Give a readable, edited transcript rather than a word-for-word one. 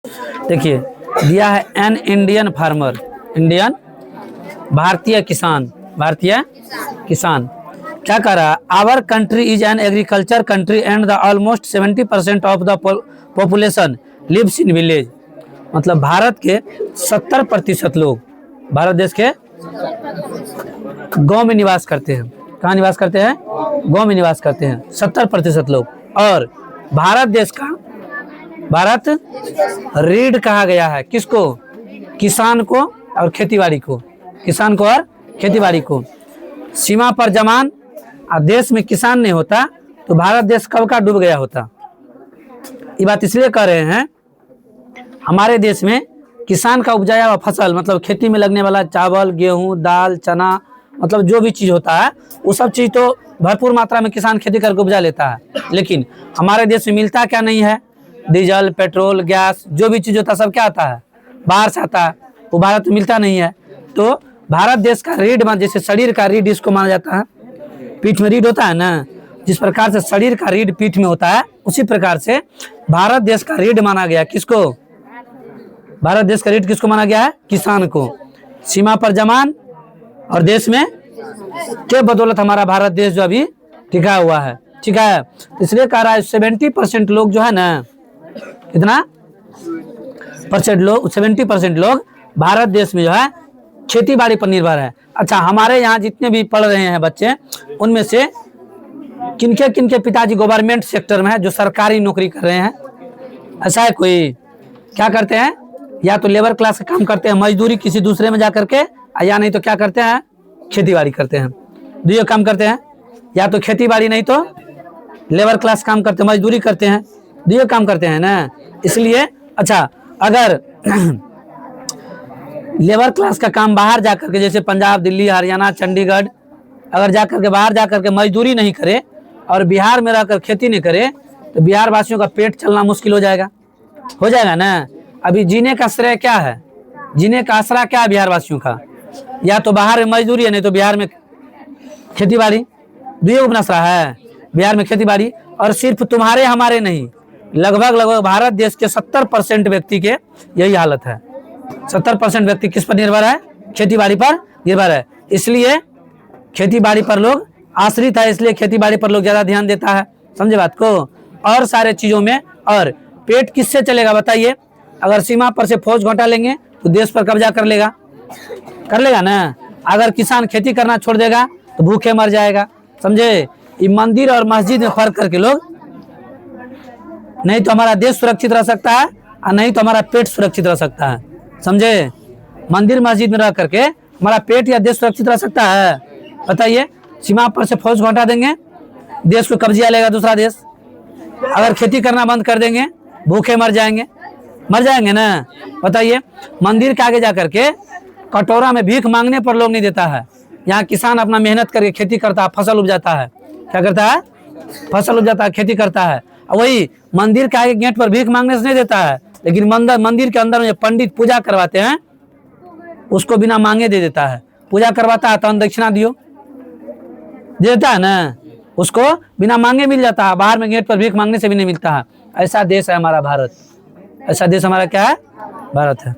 देखिए दिया है एन इंडियन फार्मर, इंडियन भारतीय किसान, भारतीय किसान क्या कह रहा है? Our country is an agriculture country and the almost 70% of the population lives in village. मतलब भारत के 70% लोग भारत देश के गांव में निवास करते हैं। कहाँ निवास करते हैं? गांव में निवास करते हैं 70% लोग। और भारत देश का, भारत रीढ़ कहा गया है किसको? किसान को और खेतीबाड़ी को, किसान को और खेतीबाड़ी को। सीमा पर जमान देश में किसान नहीं होता तो भारत देश कब का डूब गया होता। ये बात इसलिए कह रहे हैं, हमारे देश में किसान का उपजाया हुआ फसल, मतलब खेती में लगने वाला चावल, गेहूं, दाल, चना, मतलब जो भी चीज़ होता है वो सब चीज़ तो भरपूर मात्रा में किसान खेती करके उपजा लेता है। लेकिन हमारे देश में मिलता क्या नहीं है? डीजल, पेट्रोल, गैस, जो भी चीज़ होता है सब क्या आता है? बाहर से आता है, वो भारत में मिलता नहीं है। तो भारत देश का रीढ़, जैसे शरीर का रीढ़ इसको माना जाता है, पीठ में रीढ़ होता है ना, जिस प्रकार से शरीर का रीढ़ पीठ में होता है, उसी प्रकार से भारत देश का रीढ़ माना गया किसको? भारत देश का रीढ़ किसको माना गया है? किसान को। सीमा पर जमान और देश में के बदौलत हमारा भारत देश जो अभी टिका हुआ है, ठीक है। इसलिए कह रहा है 70% लोग जो है ना, कितना परसेंट लोग, 70% लोग भारत देश में जो है खेती बाड़ी पर निर्भर है। अच्छा, हमारे यहाँ जितने भी पढ़ रहे हैं बच्चे, उनमें से किनके किनके पिताजी गवर्नमेंट सेक्टर में है, जो सरकारी नौकरी कर रहे हैं? ऐसा है कोई? क्या करते हैं? या तो लेबर क्लास का काम करते हैं, मजदूरी किसी दूसरे में जा करके, या नहीं तो क्या करते हैं? खेती बाड़ी करते हैं। दो काम करते हैं, या तो खेती बाड़ी नहीं तो लेबर क्लास काम करते हैं, मजदूरी करते हैं, दो काम करते हैं ना। इसलिए अच्छा, अगर लेबर क्लास का काम बाहर जा करके, जैसे पंजाब, दिल्ली, हरियाणा, चंडीगढ़, अगर जा करके बाहर जा करके मजदूरी नहीं करे और बिहार में रहकर खेती नहीं करे तो बिहार वासियों का पेट चलना मुश्किल हो जाएगा ना। अभी जीने का श्रेय क्या है? जीने का आसरा क्या है बिहार वासियों का? या तो बाहर में मजदूरी है, नहीं तो बिहार में खेती बाड़ी। दुई अपना आसरा है बिहार में खेती बाड़ी। और सिर्फ तुम्हारे हमारे नहीं, लगभग भारत देश के 70% व्यक्ति के यही हालत है। 70% व्यक्ति किस पर निर्भर है? खेती बाड़ी पर निर्भर है। इसलिए खेती बाड़ी पर लोग आश्रित है, इसलिए खेती बाड़ी पर लोग ज्यादा ध्यान देता है। समझे बात को? और सारे चीजों में। और पेट किससे चलेगा बताइए? अगर सीमा पर से फौज घटा लेंगे तो देश पर कब्जा कर लेगा ना। अगर किसान खेती करना छोड़ देगा तो भूखे मर जाएगा। समझे? ये मंदिर और मस्जिद में फर्क करके लोग, नहीं तो हमारा देश सुरक्षित रह सकता है और नहीं तो हमारा पेट सुरक्षित रह सकता है। समझे? मंदिर मस्जिद में रह करके हमारा पेट या देश सुरक्षित रह सकता है? बताइए। सीमा पर से फौज घटा देंगे, देश को कब्जा लेगा दूसरा देश। अगर खेती करना बंद कर देंगे, भूखे मर जाएंगे ना। बताइए। मंदिर के आगे जा करके कटोरा में भीख मांगने पर लोग नहीं देता है। यहाँ किसान अपना मेहनत करके खेती करता है, फसल उपजाता है। क्या करता है? फसल उपजाता है, खेती करता है। वही मंदिर के आगे गेट पर भीख मांगने से नहीं देता है, लेकिन मंदिर के अंदर में पंडित पूजा करवाते हैं, उसको बिना मांगे दे देता है। पूजा करवाता है तो दक्षिणा दियो, देता है ना, उसको बिना मांगे मिल जाता है। बाहर में गेट पर भीख मांगने से भी नहीं मिलता है। ऐसा देश है हमारा भारत। ऐसा देश हमारा क्या है? भारत है।